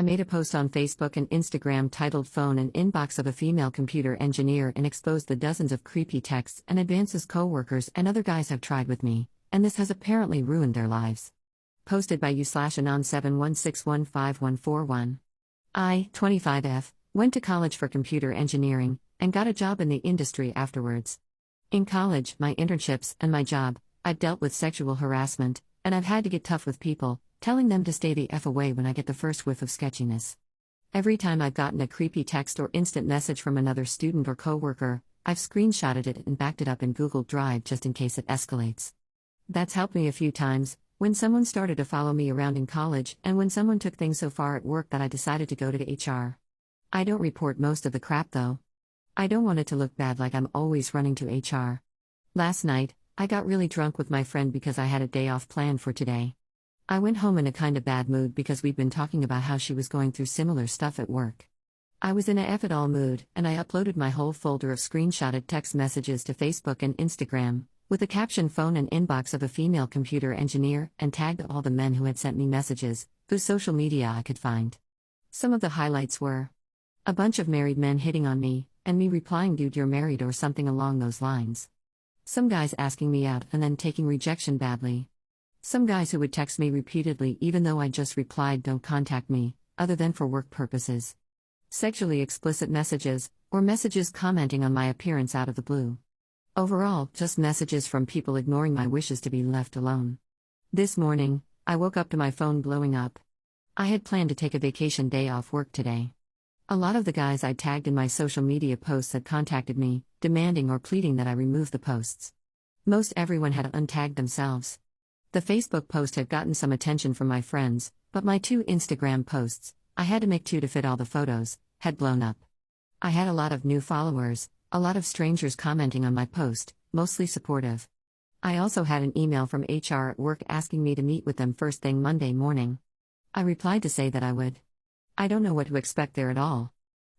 I made a post on Facebook and Instagram titled Phone and Inbox of a Female Computer Engineer and exposed the dozens of creepy texts and advances coworkers and other guys have tried with me, and this has apparently ruined their lives. Posted by u/anon716154141. I, 25F, went to college for computer engineering, and got a job in the industry afterwards. In college, my internships, and my job, I've dealt with sexual harassment, and I've had to get tough with people, telling them to stay the F away when I get the first whiff of sketchiness. Every time I've gotten a creepy text or instant message from another student or coworker, I've screenshotted it and backed it up in Google Drive just in case it escalates. That's helped me a few times, when someone started to follow me around in college and when someone took things so far at work that I decided to go to HR. I don't report most of the crap though. I don't want it to look bad like I'm always running to HR. Last night, I got really drunk with my friend because I had a day off planned for today. I went home in a kinda bad mood because we'd been talking about how she was going through similar stuff at work. I was in a F it all mood, and I uploaded my whole folder of screenshotted text messages to Facebook and Instagram, with the caption Phone and Inbox of a Female Computer Engineer, and tagged all the men who had sent me messages, whose social media I could find. Some of the highlights were a bunch of married men hitting on me, and me replying, "Dude, you're married," or something along those lines. Some guys asking me out and then taking rejection badly. Some guys who would text me repeatedly even though I just replied, "Don't contact me," other than for work purposes. Sexually explicit messages, or messages commenting on my appearance out of the blue. Overall, just messages from people ignoring my wishes to be left alone. This morning, I woke up to my phone blowing up. I had planned to take a vacation day off work today. A lot of the guys I tagged in my social media posts had contacted me, demanding or pleading that I remove the posts. Most everyone had untagged themselves. The Facebook post had gotten some attention from my friends, but my 2 Instagram posts, I had to make 2 to fit all the photos, had blown up. I had a lot of new followers, a lot of strangers commenting on my post, mostly supportive. I also had an email from HR at work asking me to meet with them first thing Monday morning. I replied to say that I would. I don't know what to expect there at all.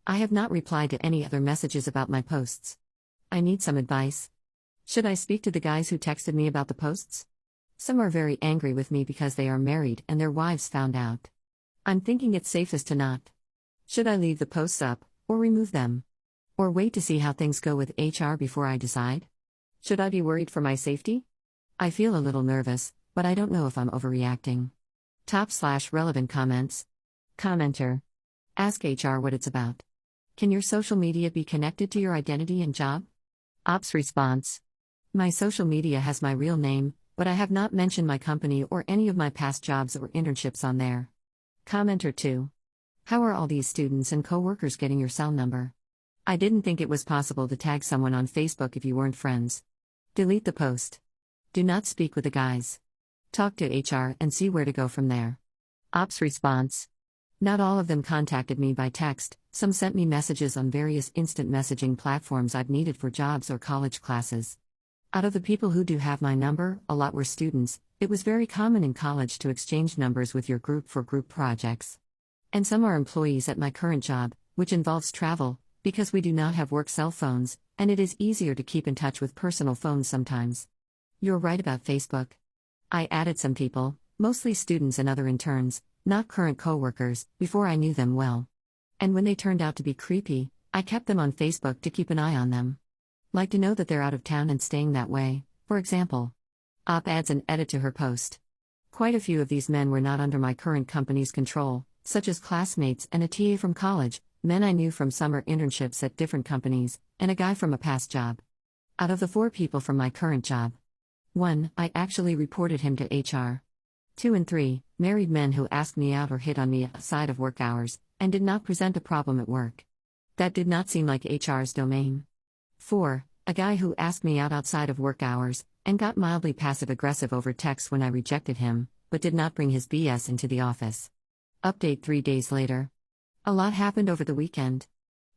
I have not replied to any other messages about my posts. I need some advice. Should I speak to the guys who texted me about the posts? Some are very angry with me because they are married and their wives found out. I'm thinking it's safest to not. Should I leave the posts up, or remove them? Or wait to see how things go with HR before I decide? Should I be worried for my safety? I feel a little nervous, but I don't know if I'm overreacting. Top/relevant comments. Commenter. Ask HR what it's about. Can your social media be connected to your identity and job? Ops response. My social media has my real name, but I have not mentioned my company or any of my past jobs or internships on there. Commenter 2. How are all these students and coworkers getting your cell number? I didn't think it was possible to tag someone on Facebook if you weren't friends. Delete the post. Do not speak with the guys. Talk to HR and see where to go from there. Ops response. Not all of them contacted me by text, some sent me messages on various instant messaging platforms I've needed for jobs or college classes. Out of the people who do have my number, a lot were students. It was very common in college to exchange numbers with your group for group projects. And some are employees at my current job, which involves travel, because we do not have work cell phones, and it is easier to keep in touch with personal phones sometimes. You're right about Facebook. I added some people, mostly students and other interns, not current coworkers, before I knew them well. And when they turned out to be creepy, I kept them on Facebook to keep an eye on them. Like to know that they're out of town and staying that way, for example. Op adds an edit to her post. Quite a few of these men were not under my current company's control, such as classmates and a TA from college, men I knew from summer internships at different companies, and a guy from a past job. Out of the 4 people from my current job, 1, I actually reported him to HR. 2 and 3, married men who asked me out or hit on me outside of work hours, and did not present a problem at work. That did not seem like HR's domain. 4, a guy who asked me out outside of work hours, and got mildly passive-aggressive over text when I rejected him, but did not bring his BS into the office. Update 3 days later. A lot happened over the weekend.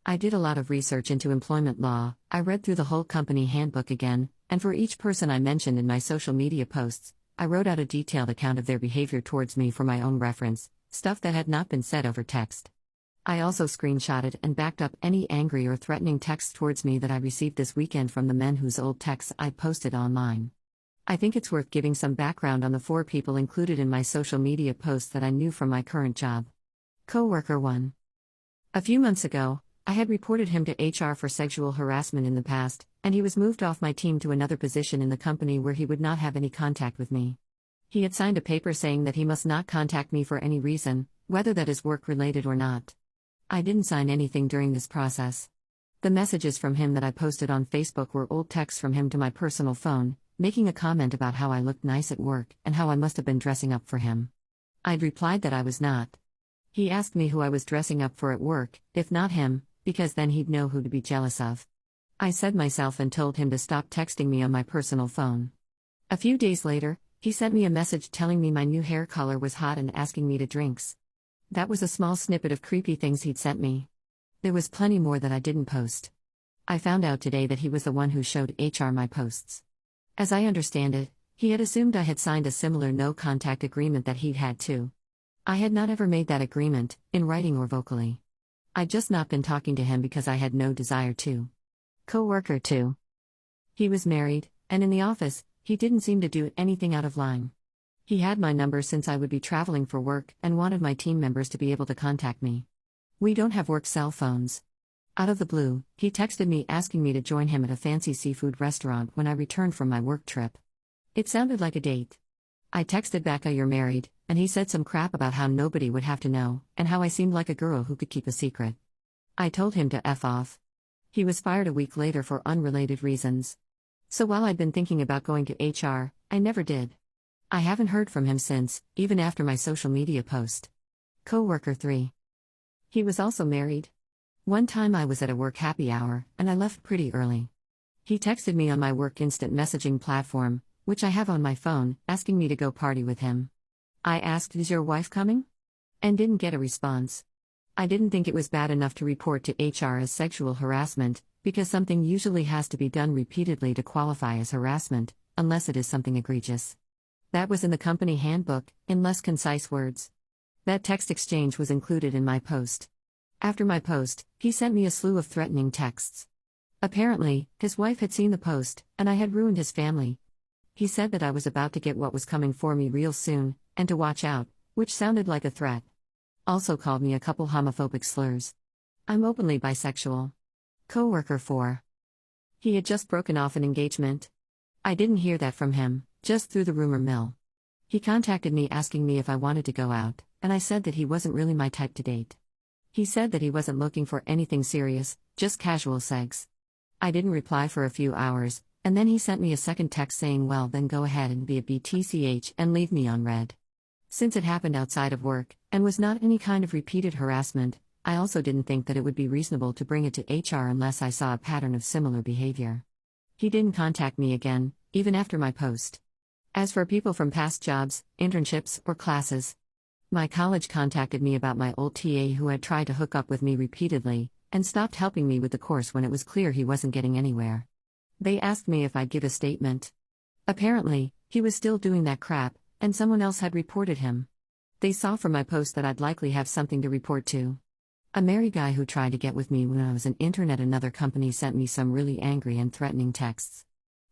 I did a lot of research into employment law, I read through the whole company handbook again, and for each person I mentioned in my social media posts, I wrote out a detailed account of their behavior towards me for my own reference, stuff that had not been said over text. I also screenshotted and backed up any angry or threatening texts towards me that I received this weekend from the men whose old texts I posted online. I think it's worth giving some background on the 4 people included in my social media posts that I knew from my current job. Coworker 1. A few months ago, I had reported him to HR for sexual harassment in the past, and he was moved off my team to another position in the company where he would not have any contact with me. He had signed a paper saying that he must not contact me for any reason, whether that is work-related or not. I didn't sign anything during this process. The messages from him that I posted on Facebook were old texts from him to my personal phone, making a comment about how I looked nice at work and how I must have been dressing up for him. I'd replied that I was not. He asked me who I was dressing up for at work, if not him, because then he'd know who to be jealous of. I said myself and told him to stop texting me on my personal phone. A few days later, he sent me a message telling me my new hair color was hot and asking me to drinks. That was a small snippet of creepy things he'd sent me. There was plenty more that I didn't post. I found out today that he was the one who showed HR my posts. As I understand it, he had assumed I had signed a similar no-contact agreement that he'd had too. I had not ever made that agreement, in writing or vocally. I'd just not been talking to him because I had no desire to. Coworker 2. He was married, and in the office, he didn't seem to do anything out of line. He had my number since I would be traveling for work and wanted my team members to be able to contact me. We don't have work cell phones. Out of the blue, he texted me asking me to join him at a fancy seafood restaurant when I returned from my work trip. It sounded like a date. I texted back, "Oh, you're married," and he said some crap about how nobody would have to know, and how I seemed like a girl who could keep a secret. I told him to F off. He was fired a week later for unrelated reasons. So while I'd been thinking about going to HR, I never did. I haven't heard from him since, even after my social media post. Coworker 3. He was also married. One time I was at a work happy hour, and I left pretty early. He texted me on my work instant messaging platform, which I have on my phone, asking me to go party with him. I asked, "Is your wife coming?" And didn't get a response. I didn't think it was bad enough to report to HR as sexual harassment, because something usually has to be done repeatedly to qualify as harassment, unless it is something egregious. That was in the company handbook, in less concise words. That text exchange was included in my post. After my post, he sent me a slew of threatening texts. Apparently, his wife had seen the post, and I had ruined his family. He said that I was about to get what was coming for me real soon, and to watch out, which sounded like a threat. Also called me a couple homophobic slurs. I'm openly bisexual. Coworker 4. He had just broken off an engagement. I didn't hear that from him, just through the rumor mill. He contacted me asking me if I wanted to go out, and I said that he wasn't really my type to date. He said that he wasn't looking for anything serious, just casual sex. I didn't reply for a few hours, and then he sent me a second text saying, "Well, then go ahead and be a BTCH and leave me on red." Since it happened outside of work, and was not any kind of repeated harassment, I also didn't think that it would be reasonable to bring it to HR unless I saw a pattern of similar behavior. He didn't contact me again, even after my post. As for people from past jobs, internships, or classes, my college contacted me about my old TA who had tried to hook up with me repeatedly, and stopped helping me with the course when it was clear he wasn't getting anywhere. They asked me if I'd give a statement. Apparently, he was still doing that crap, and someone else had reported him. They saw from my post that I'd likely have something to report to. A married guy who tried to get with me when I was an intern at another company sent me some really angry and threatening texts.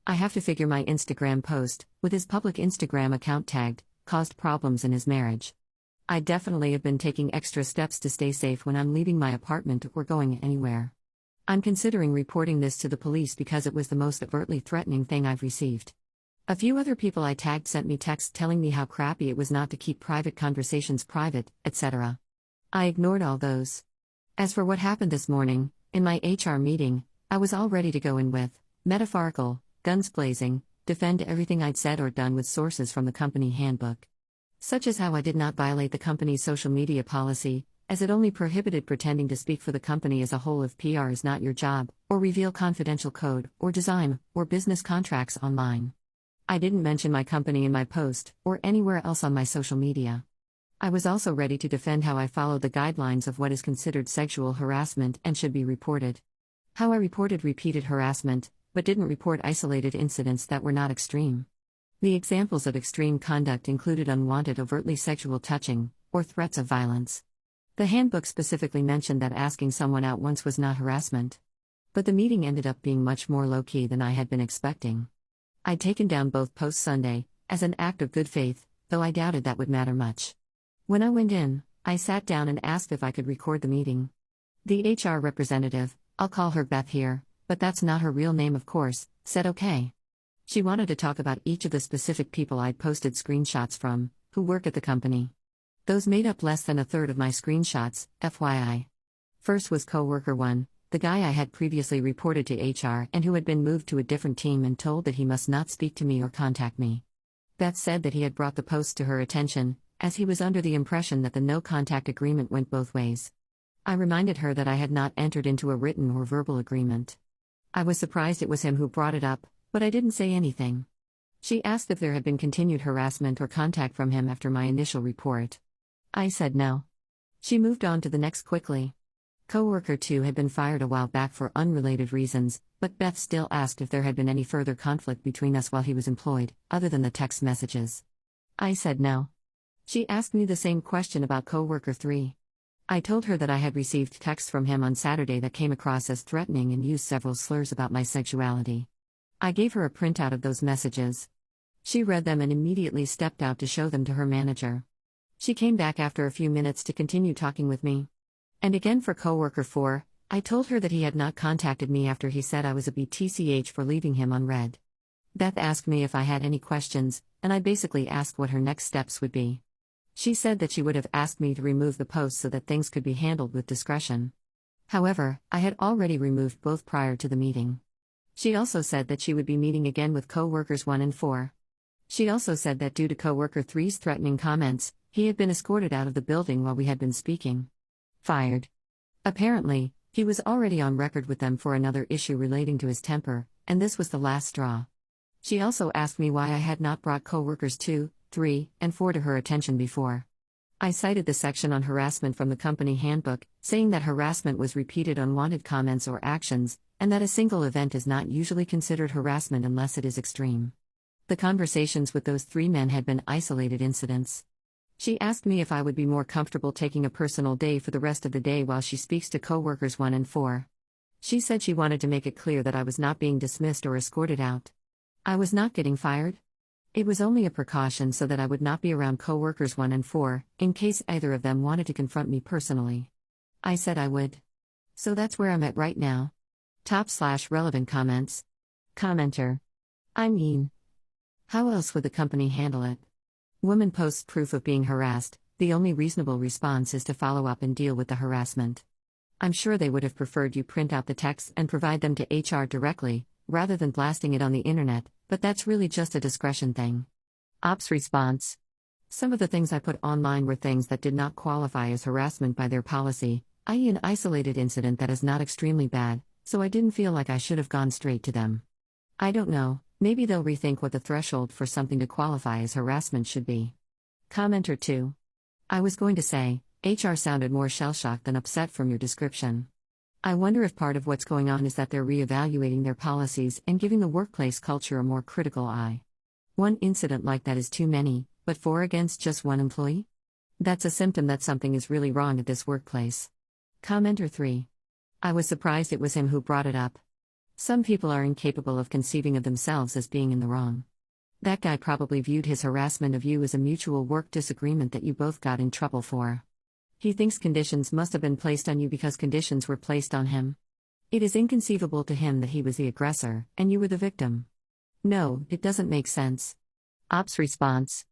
I have to figure my Instagram post, with his public Instagram account tagged, caused problems in his marriage. I definitely have been taking extra steps to stay safe when I'm leaving my apartment or going anywhere. I'm considering reporting this to the police because it was the most overtly threatening thing I've received. A few other people I tagged sent me texts telling me how crappy it was not to keep private conversations private, etc. I ignored all those. As for what happened this morning, in my HR meeting, I was all ready to go in with, metaphorical, guns blazing, defend everything I'd said or done with sources from the company handbook. Such as how I did not violate the company's social media policy, as it only prohibited pretending to speak for the company as a whole if PR is not your job, or reveal confidential code, or design, or business contracts online. I didn't mention my company in my post, or anywhere else on my social media. I was also ready to defend how I followed the guidelines of what is considered sexual harassment and should be reported. How I reported repeated harassment, but didn't report isolated incidents that were not extreme. The examples of extreme conduct included unwanted overtly sexual touching, or threats of violence. The handbook specifically mentioned that asking someone out once was not harassment. But the meeting ended up being much more low-key than I had been expecting. I'd taken down both posts Sunday, as an act of good faith, though I doubted that would matter much. When I went in, I sat down and asked if I could record the meeting. The HR representative, I'll call her Beth here, but that's not her real name of course, said okay. She wanted to talk about each of the specific people I'd posted screenshots from, who work at the company. Those made up less than a third of my screenshots, FYI. First was coworker 1, the guy I had previously reported to HR and who had been moved to a different team and told that he must not speak to me or contact me. Beth said that he had brought the post to her attention, as he was under the impression that the no-contact agreement went both ways. I reminded her that I had not entered into a written or verbal agreement. I was surprised it was him who brought it up, but I didn't say anything. She asked if there had been continued harassment or contact from him after my initial report. I said no. She moved on to the next quickly. Coworker 2 had been fired a while back for unrelated reasons, but Beth still asked if there had been any further conflict between us while he was employed, other than the text messages. I said no. She asked me the same question about coworker 3. I told her that I had received texts from him on Saturday that came across as threatening and used several slurs about my sexuality. I gave her a printout of those messages. She read them and immediately stepped out to show them to her manager. She came back after a few minutes to continue talking with me. And again for coworker 4, I told her that he had not contacted me after he said I was a BTCH for leaving him unread. Beth asked me if I had any questions, and I basically asked what her next steps would be. She said that she would have asked me to remove the post so that things could be handled with discretion. However, I had already removed both prior to the meeting. She also said that she would be meeting again with coworkers 1 and 4. She also said that due to coworker 3's threatening comments, he had been escorted out of the building while we had been speaking. Fired. Apparently, he was already on record with them for another issue relating to his temper, and this was the last straw. She also asked me why I had not brought coworkers 2, 3, and 4 to her attention before. I cited the section on harassment from the company handbook, saying that harassment was repeated unwanted comments or actions, and that a single event is not usually considered harassment unless it is extreme. The conversations with those 3 men had been isolated incidents. She asked me if I would be more comfortable taking a personal day for the rest of the day while she speaks to coworkers 1 and 4. She said she wanted to make it clear that I was not being dismissed or escorted out. I was not getting fired. It was only a precaution so that I would not be around coworkers 1 and 4, in case either of them wanted to confront me personally. I said I would. So that's where I'm at right now. Top/relevant comments. Commenter. I mean, how else would the company handle it? Woman posts proof of being harassed. The only reasonable response is to follow up and deal with the harassment. I'm sure they would have preferred you print out the texts and provide them to HR directly, rather than blasting it on the internet, but that's really just a discretion thing. Ops response. Some of the things I put online were things that did not qualify as harassment by their policy, i.e. an isolated incident that is not extremely bad, so I didn't feel like I should have gone straight to them. I don't know, maybe they'll rethink what the threshold for something to qualify as harassment should be. Commenter 2. I was going to say, HR sounded more shell-shocked than upset from your description. I wonder if part of what's going on is that they're re-evaluating their policies and giving the workplace culture a more critical eye. One incident like that is too many, but 4 against just 1 employee? That's a symptom that something is really wrong at this workplace. Commenter 3. I was surprised it was him who brought it up. Some people are incapable of conceiving of themselves as being in the wrong. That guy probably viewed his harassment of you as a mutual work disagreement that you both got in trouble for. He thinks conditions must have been placed on you because conditions were placed on him. It is inconceivable to him that he was the aggressor, and you were the victim. No, it doesn't make sense. Ops response.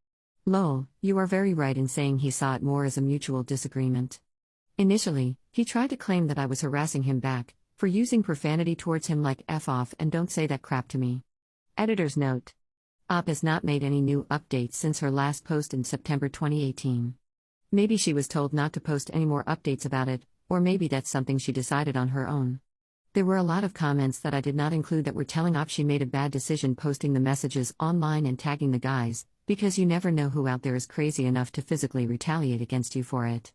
Lol, you are very right in saying he saw it more as a mutual disagreement. Initially, he tried to claim that I was harassing him back, for using profanity towards him like F off and don't say that crap to me. Editor's note. Op has not made any new updates since her last post in September 2018. Maybe she was told not to post any more updates about it, or maybe that's something she decided on her own. There were a lot of comments that I did not include that were telling Op she made a bad decision posting the messages online and tagging the guys, because you never know who out there is crazy enough to physically retaliate against you for it.